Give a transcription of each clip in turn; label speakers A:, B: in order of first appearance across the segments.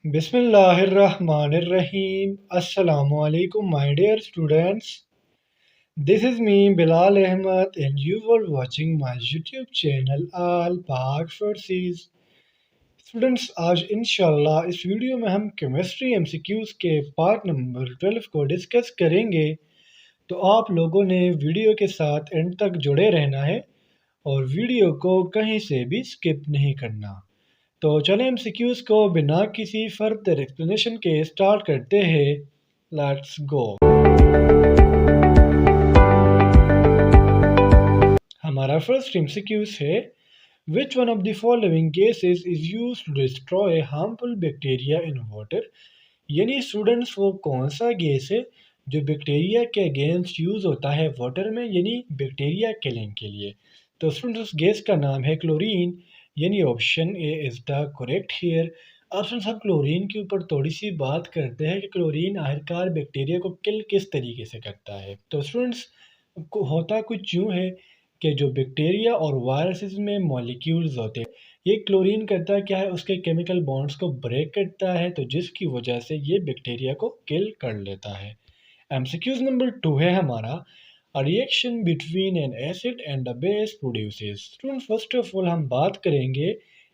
A: Bismillahirrahmanirrahim. Assalamu alaikum, my dear students. This is me, Bilal Ahmed, and you are watching my YouTube channel Al Pak Farsis. Students आज इंशाल्लाह इस video में हम chemistry MCQs के part number 12 को discuss करेंगे। तो आप लोगों ने वीडियो के साथ एंड तक जुड़े रहना है और वीडियो को कहीं से भी स्किप नहीं करना। तो चलें एमसीक्यूज़ को बिना किसी फर्दर एक्सप्लेनेशन के स्टार्ट करते हैं। Let's go. हमारा फर्स्ट एमसीक्यूज़ है, which one of the following gases is use to destroy harmful bacteria in water. यानी स्टूडेंट्स वो कौन सा गैस है जो बैक्टीरिया के अगेंस्ट यूज़ होता है वाटर में, यानी बैक्टीरिया किलिंग के लिए। तो स्टूडेंट्स उस गैस का नाम है क्लोरीन, यानी option A is the correct here. अब स्टूडेंट्स हम क्लोरीन के ऊपर थोड़ी सी बात करते हैं कि क्लोरीन आखिरकार बैक्टीरिया को किल किस तरीके से करता है। तो स्टूडेंट्स होता कुछ यूँ है कि जो बैक्टीरिया और वायरसेस में मॉलिक्यूल्स होते हैं, ये क्लोरीन करता क्या है, उसके केमिकल बॉन्ड्स को ब्रेक करता है, तो जिसकी वजह से ये बैक्टीरिया को किल कर लेता है। एमसीक्यूज नंबर 2 है हमारा, a reaction between N acid and a base produces. Student first of all हम बात करेंगे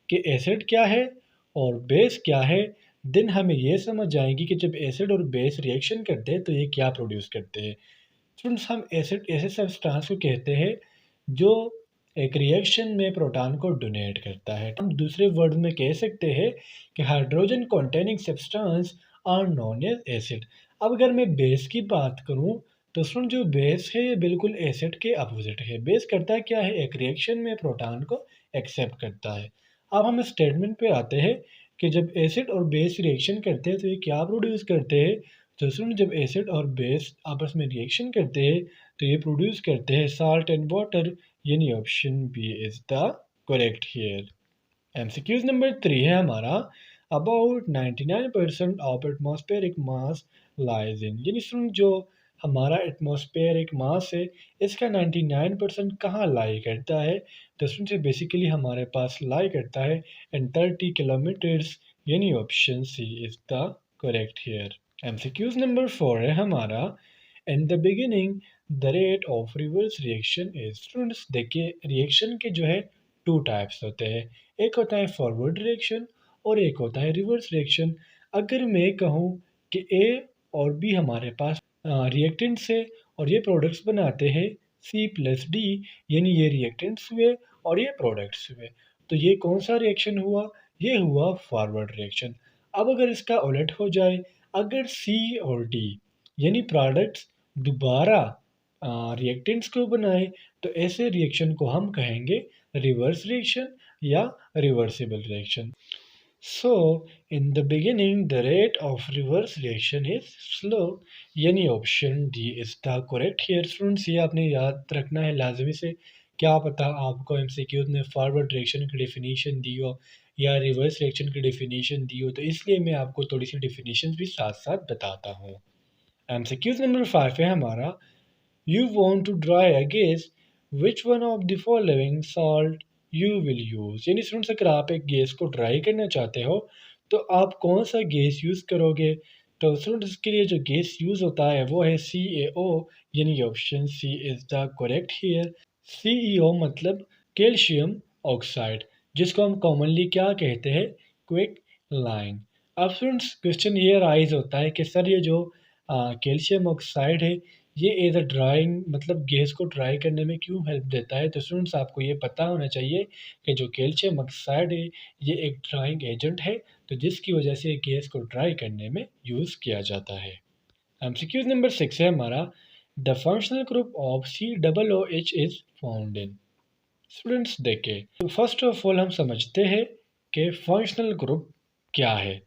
A: कि एसिड क्या है और बेस क्या है, देन हमें ये समझ आएगी कि जब एसिड और बेस रिएक्शन करते हैं तो ये क्या प्रोड्यूस करते हैं। स्टूडेंट्स हम एसिड ऐसे सब्सटेंस को कहते हैं जो एक रिएक्शन में प्रोटॉन को डोनेट करता है। हम दूसरे वर्ड में कह सकते हैं कि hydrogen containing substance are known as acid. अब अगर मैं बेस की बात करूं तो सुन, जो बेस है ये बिल्कुल एसिड के अपोजिट है। बेस करता है क्या है, एक रिएक्शन में प्रोटॉन को एक्सेप्ट करता है। अब हम स्टेटमेंट पे आते हैं कि जब एसिड और बेस रिएक्शन करते हैं तो ये क्या प्रोड्यूस करते हैं। तो सुन, जब एसिड और बेस आपस में रिएक्शन करते हैं तो ये प्रोड्यूस करते हैं साल्ट एंड वाटर, यानी option B is the correct here. MCQs number 3 है हमारा, about 99% of atmospheric mass lies in. यानी सुन, जो हमारा एटमॉस्फेरिक मास है इसका 99% कहाँ लाई करता है। तो सुन से बेसिकली हमारे पास लाई करता है इन 30 किलोमीटर्स, यानी option C is the correct here. MCQs number 4 है हमारा, in the beginning the rate of reverse reaction is. Students देखिए, रिएक्शन के जो है टू टाइप्स होते हैं, एक होता है फॉरवर्ड रिएक्शन और एक होता है रिवर्स रिएक्शन। अगर मैं कहूँ कि ए और बी हमारे पास रिएक्टेंट्स है और ये प्रोडक्ट्स बनाते हैं सी प्लस डी, यानी ये रिएक्टेंट्स हुए और ये प्रोडक्ट्स हुए, तो ये कौन सा रिएक्शन हुआ, ये हुआ फॉरवर्ड रिएक्शन। अब अगर इसका उलट हो जाए, अगर सी और डी यानी प्रोडक्ट्स दोबारा रिएक्टेंट्स को बनाए, तो ऐसे रिएक्शन को हम कहेंगे रिवर्स रिएक्शन या reversible reaction. So in the beginning the rate of reverse reaction is slow, यानी option D is the correct here. Students ये आपने याद रखना है लाजमी से, क्या पता आपको एमसीक्यूज में फॉरवर्ड रिएक्शन की डेफिनेशन दी हो या रिवर्स रिएक्शन की डेफिनेशन दी हो, तो इसलिए मैं आपको थोड़ी सी डेफिनेशन भी साथ साथ बताता हूँ। एमसीक्यूज नंबर 5 है हमारा, you want to dry a gas, which one of the following salt you will use। यानी स्टूडेंट्स अगर आप एक गैस को ड्राई करना चाहते हो तो आप कौन सा गैस यूज़ करोगे। तो स्टूडेंट्स इसके लिए जो गैस यूज़ होता है वो है CaO, यानी option C is the correct here. CeO मतलब कैल्शियम ऑक्साइड, जिसको हम कॉमनली क्या कहते हैं, क्विक लाइन। अब स्टूडेंट्स क्वेश्चन ये राइज होता है कि सर ये जो कैल्शियम ऑक्साइड है ये एज अ ड्राइंग मतलब गैस को ड्राई करने में क्यों हेल्प देता है। तो स्टूडेंट्स आपको ये पता होना चाहिए कि जो कैल्शियम ऑक्साइड है ये एक ड्राइंग एजेंट है, तो जिसकी वजह से गैस को ड्राई करने में यूज़ किया जाता है। एमसीक्यूज नंबर 6 है हमारा, the functional group of COOH is found in. Students देखें, तो फर्स्ट ऑफ ऑल हम समझते हैं कि फंक्शनल ग्रुप क्या है।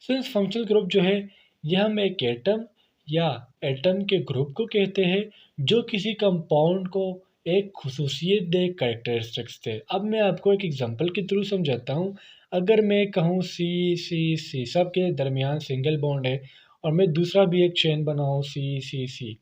A: सिंस फंक्शनल ग्रुप जो है ये हम एक एटम या एटम के ग्रुप को कहते हैं जो किसी कंपाउंड को एक खुसूसियत दे, कैरेक्टरिस्टिक्स दे। अब मैं आपको एक एग्जांपल के थ्रू समझाता हूँ। अगर मैं कहूँ सी सी सी, सब के दरमियान सिंगल बॉन्ड है, और मैं दूसरा भी एक चेन बनाऊँ सी सी सी,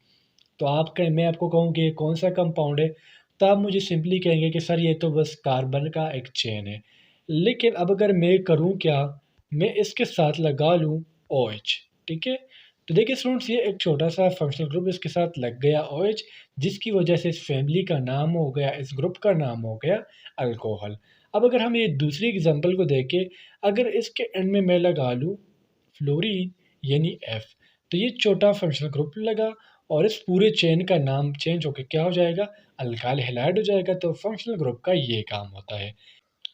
A: तो आप कहें, मैं आपको कहूँ कि ये कौन सा कंपाउंड है, तो आप मुझे सिंपली कहेंगे कि सर ये तो बस कार्बन का एक चेन है। लेकिन अब अगर मैं करूँ क्या, मैं इसके साथ लगा लूँ ओ एच, ठीक है। तो देखिए स्टूडेंट्स, ये एक छोटा सा फंक्शनल ग्रुप इसके साथ लग गया ओ एच, जिसकी वजह से इस फैमिली का नाम हो गया, इस ग्रुप का नाम हो गया अल्कोहल। अब अगर हम ये दूसरी एग्जांपल को देखें, अगर इसके एंड में मैं लगा लूँ फ्लोरीन यानी एफ, तो ये छोटा फंक्शनल ग्रुप लगा और इस पूरे चेन का नाम चेंज होकर क्या हो जाएगा, अल्काइल हैलाइड हो जाएगा। तो फंक्शनल ग्रुप का ये काम होता है।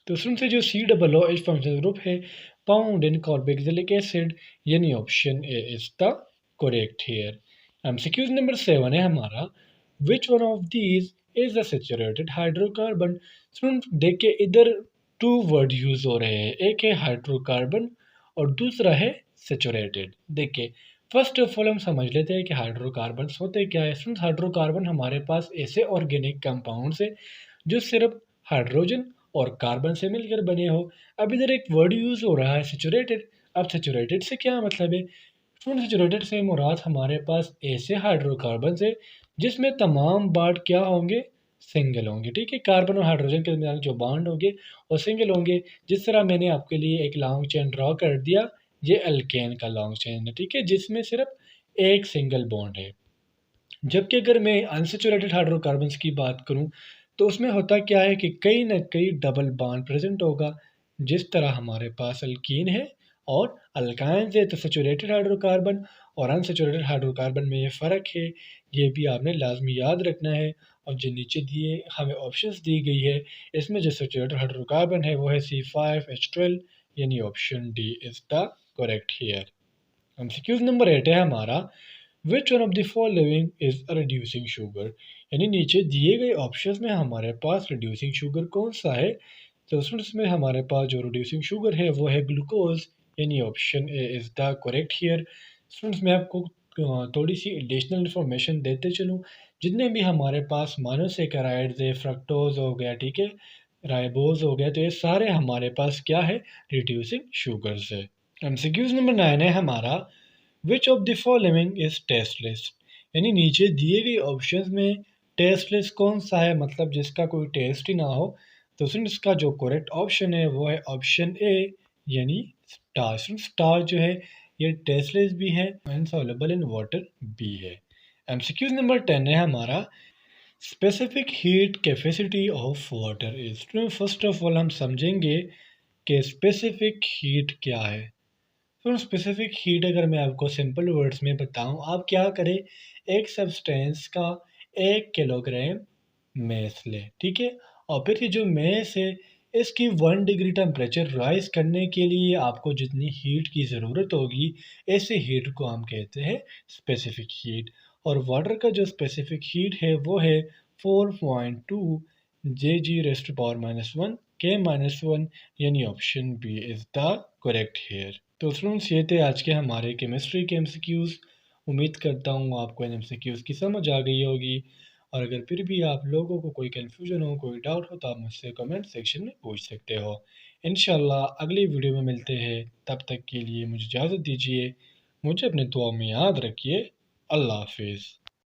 A: तो उसमें से जो COOH फंक्शनल ग्रुप है फाउंड इन कार्बोक्सिलिक एसिड, यानी option A is the correct here. MCQs number 7 है हमारा, विच one of these is the saturated hydrocarbon. Student देखिए इधर टू वर्ड यूज हो रहे हैं, एक है हाइड्रोकार्बन और दूसरा है सैचुरेटेड। देखिए फर्स्ट ऑफ ऑल हम समझ लेते हैं कि हाइड्रोकार्बन होते क्या है। स्टूडेंट हाइड्रोकार्बन हमारे पास ऐसे ऑर्गेनिक कंपाउंड्स है जो सिर्फ हाइड्रोजन और कार्बन से मिलकर बने हो। अब इधर एक वर्ड यूज हो रहा है सैचुरेटेड। अब सैचुरेटेड से क्या मतलब है? स्टूडेंट सैचुरेटेड से मुराद हमारे पास ऐसे हाइड्रोकार्बन है जिसमें तमाम बाड क्या होंगे, सिंगल होंगे, ठीक है। कार्बन और हाइड्रोजन के दरमियान जो बॉन्ड होंगे वो सिंगल होंगे। जिस तरह मैंने आपके लिए एक लॉन्ग चेन ड्रॉ कर दिया, ये अल्केन का लॉन्ग चेन है, ठीक है, जिसमें सिर्फ एक सिंगल बॉन्ड है। जबकि अगर मैं अनसैचुरेटेड हाइड्रोकार्बन्स की बात करूं, तो उसमें होता क्या है कि कहीं ना कहीं डबल बॉन्ड प्रेजेंट होगा। जिस तरह हमारे पास अल्कीन है और अल्काइन है, तो सैचुरेटेड हाइड्रोकार्बन और अनसैचुरेटेड हाइड्रोकार्बन में ये फ़र्क है, ये भी आपने लाजमी याद रखना है। और जो नीचे दिए हमें ऑप्शंस दी गई है, इसमें जो सैचुरेटेड हाइड्रोकार्बन है वो है C5H12, यानी option D is the correct here. MCQs number 8 है हमारा, विच one of the following is a reducing sugar. यानी नीचे दिए गए ऑप्शंस में हमारे पास रिड्यूसिंग शुगर कौन सा है। तो उसमें हमारे पास जो रिड्यूसिंग शुगर है वो है ग्लूकोज, यानी option A is the correct here. Students मैं आपको थोड़ी सी एडिशनल इन्फॉर्मेशन देते चलूँ। जितने भी हमारे पास मोनोसेकेराइड्स है, फ्रक्टोज हो गया, ठीक है, राइबोज हो गया, तो ये सारे हमारे पास क्या है, रिड्यूसिंग शुगर्स है। एमसीक्यूज नंबर 9 है हमारा, which of the following is tasteless. यानी नीचे दिए गए ऑप्शंस में टेस्टलेस कौन सा है, मतलब जिसका कोई टेस्ट ही ना हो। तो सुन इसका जो करेक्ट ऑप्शन है वो है ऑप्शन ए, यानी स्टार। स्टार जो है ये टेस्टलेस भी है, इनसॉल्युबल इन वाटर भी है। एमसीक्यूज नंबर 10 है हमारा, specific heat capacity of water is. First of all हम समझेंगे कि स्पेसिफिक हीट क्या है। तो स्पेसिफिक हीट अगर मैं आपको सिंपल वर्ड्स में बताऊं, आप क्या करें, एक सब्सटेंस का 1 किलोग्राम मैस लें, ठीक है। और फिर ये जो मैस है इसकी 1 डिग्री टेम्परेचर राइज करने के लिए आपको जितनी हीट की ज़रूरत होगी, ऐसे हीट को हम कहते हैं स्पेसिफिक हीट। और वाटर का जो स्पेसिफिक हीट है वो है 4.2 Jg⁻⁻1 K-1, यानी option B is the correct here. तो स्टूडेंट्स ये थे आज के हमारे केमिस्ट्री के एमसीक्यूज़। उम्मीद करता हूँ आपको इन एमसीक्यूज़ की समझ आ गई होगी। और अगर फिर भी आप लोगों को कोई कन्फ्यूजन हो, कोई डाउट हो, तो आप मुझसे कमेंट सेक्शन में पूछ सकते हो। इंशाल्लाह अगली वीडियो में मिलते हैं, तब तक के लिए मुझे इजाज़त दीजिए। मुझे अपने दुआ में याद रखिए। अल्लाह हाफिज़।